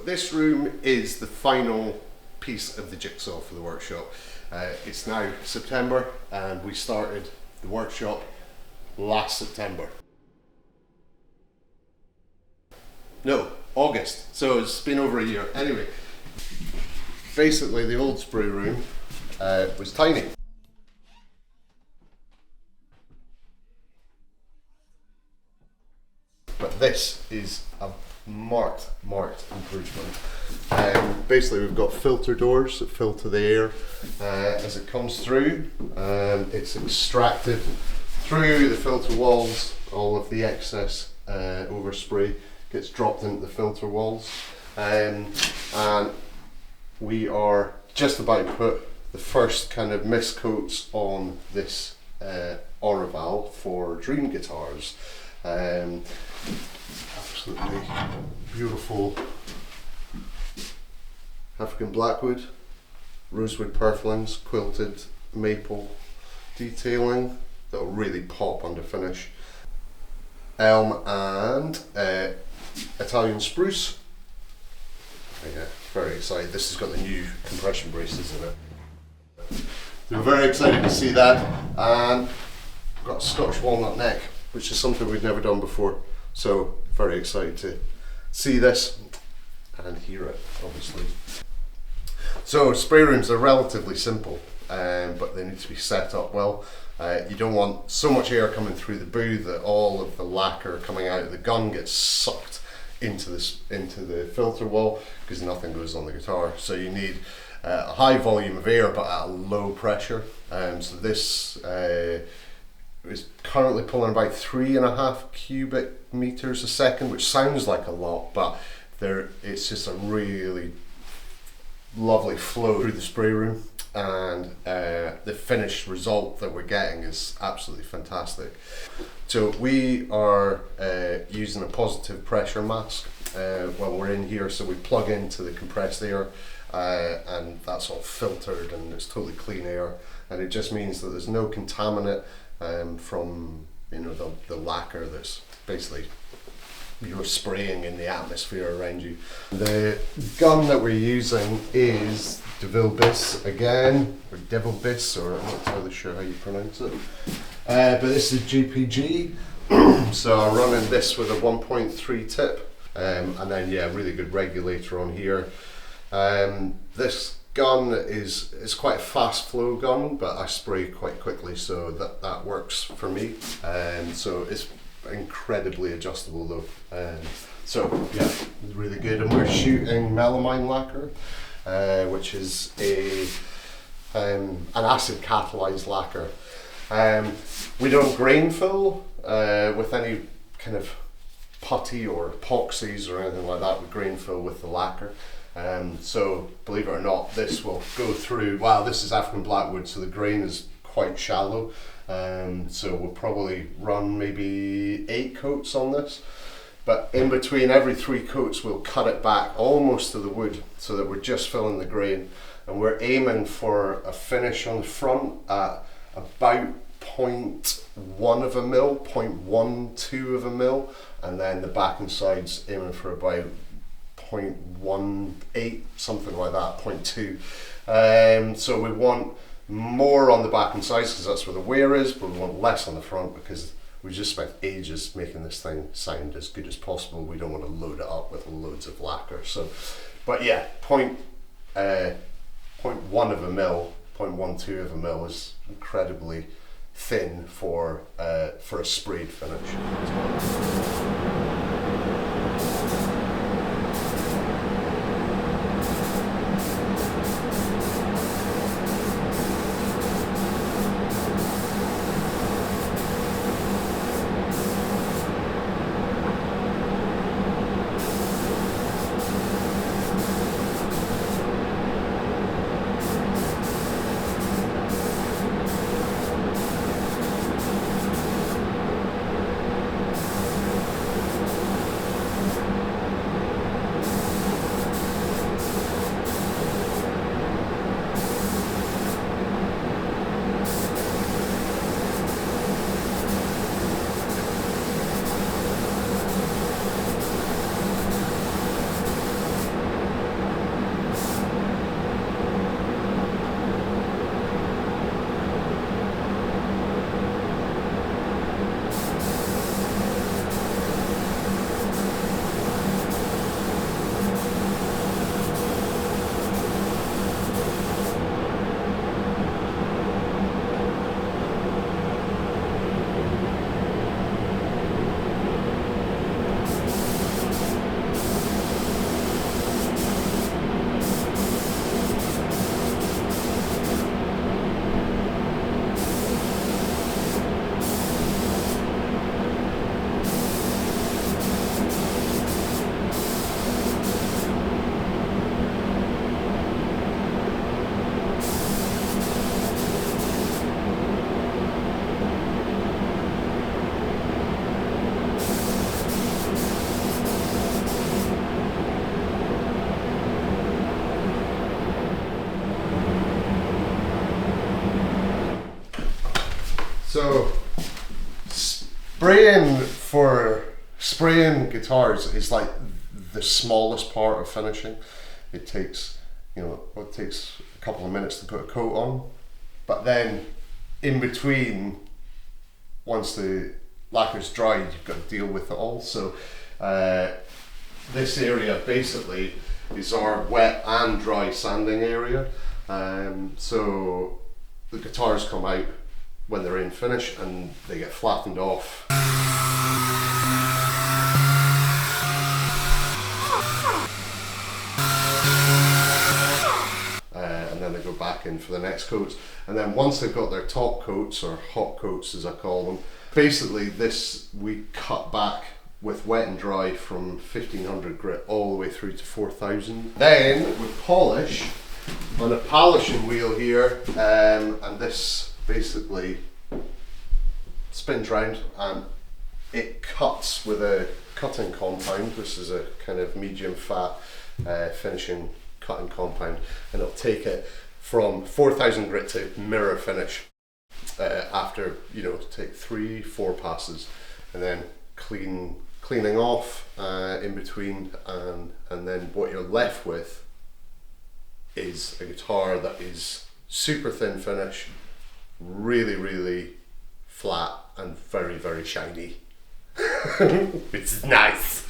this room is the final piece of the jigsaw for the workshop. It's now September and we started the workshop last September. No, August. So it's been over a year. Anyway, basically the old spray room was tiny. But this is a marked improvement. Basically we've got filter doors that filter the air as it comes through. It's extracted through the filter walls. All of the excess overspray gets dropped into the filter walls. And we are just about to put the first kind of mist coats on this Oreval for dream guitars. Absolutely beautiful African blackwood, rosewood purflings, quilted maple detailing that will really pop under finish. Elm and Italian spruce. Yeah, very excited. This has got the new compression braces in it. We're very excited to see that, and we've got a Scottish walnut neck, which is something we've never done before. So very excited to see this and hear it, obviously. So spray rooms are relatively simple, but they need to be set up well. You don't want so much air coming through the booth that all of the lacquer coming out of the gun gets sucked into the filter wall, because nothing goes on the guitar. So you need a high volume of air but at a low pressure. So this is currently pulling about 3.5 cubic meters a second, which sounds like a lot, but it's just a really lovely flow through the spray room, and the finished result that we're getting is absolutely fantastic. So we are using a positive pressure mask while we're in here, so we plug into the compressed air and that's all filtered and it's totally clean air, and it just means that there's no contaminant from the lacquer that's basically you're spraying in the atmosphere around you. The gun that we're using is Devil Biss again, or Devil Biss, or I'm not entirely sure how you pronounce it. But this is GPG, so I'm running this with a 1.3 tip, and then yeah, really good regulator on here. This gun is quite a fast flow gun, but I spray quite quickly, so that works for me. So it's incredibly adjustable though. So yeah, it's really good. And we're shooting melamine lacquer, which is an acid catalyzed lacquer. We don't grain fill with any kind of putty or epoxies or anything like that. We grain fill with the lacquer. So believe it or not, this will go through. Wow, this is African blackwood, so the grain is quite shallow. So we'll probably run maybe 8 coats on this, but in between every 3 coats we'll cut it back almost to the wood, so that we're just filling the grain, and we're aiming for a finish on the front at about 0.1 of a mil, 0.12 of a mil, and then the back and sides aiming for about 0.18, something like that, 0.2. So we want more on the back and sides because that's where the wear is, but we want less on the front because we just spent ages making this thing sound as good as possible. We don't want to load it up with loads of lacquer. So, but yeah, 0.1 of a mil, 0.12 of a mil is incredibly thin for a sprayed finish. So spraying guitars is like the smallest part of finishing. It takes, it takes a couple of minutes to put a coat on, but then in between, once the lacquer's dried, you've got to deal with it all. So this area basically is our wet and dry sanding area. So the guitars come out when they're in finish and they get flattened off. And then they go back in for the next coats. And then once they've got their top coats, or hot coats as I call them, basically this we cut back with wet and dry from 1500 grit all the way through to 4000. Then we polish on a polishing wheel here, and this basically spins round and it cuts with a cutting compound. This is a kind of medium fat finishing cutting compound, and it'll take it from 4000 grit to mirror finish after, take 3-4 passes, and then cleaning off in between, and then what you're left with is a guitar that is super thin finish, really, really flat and very, very shiny. It's nice.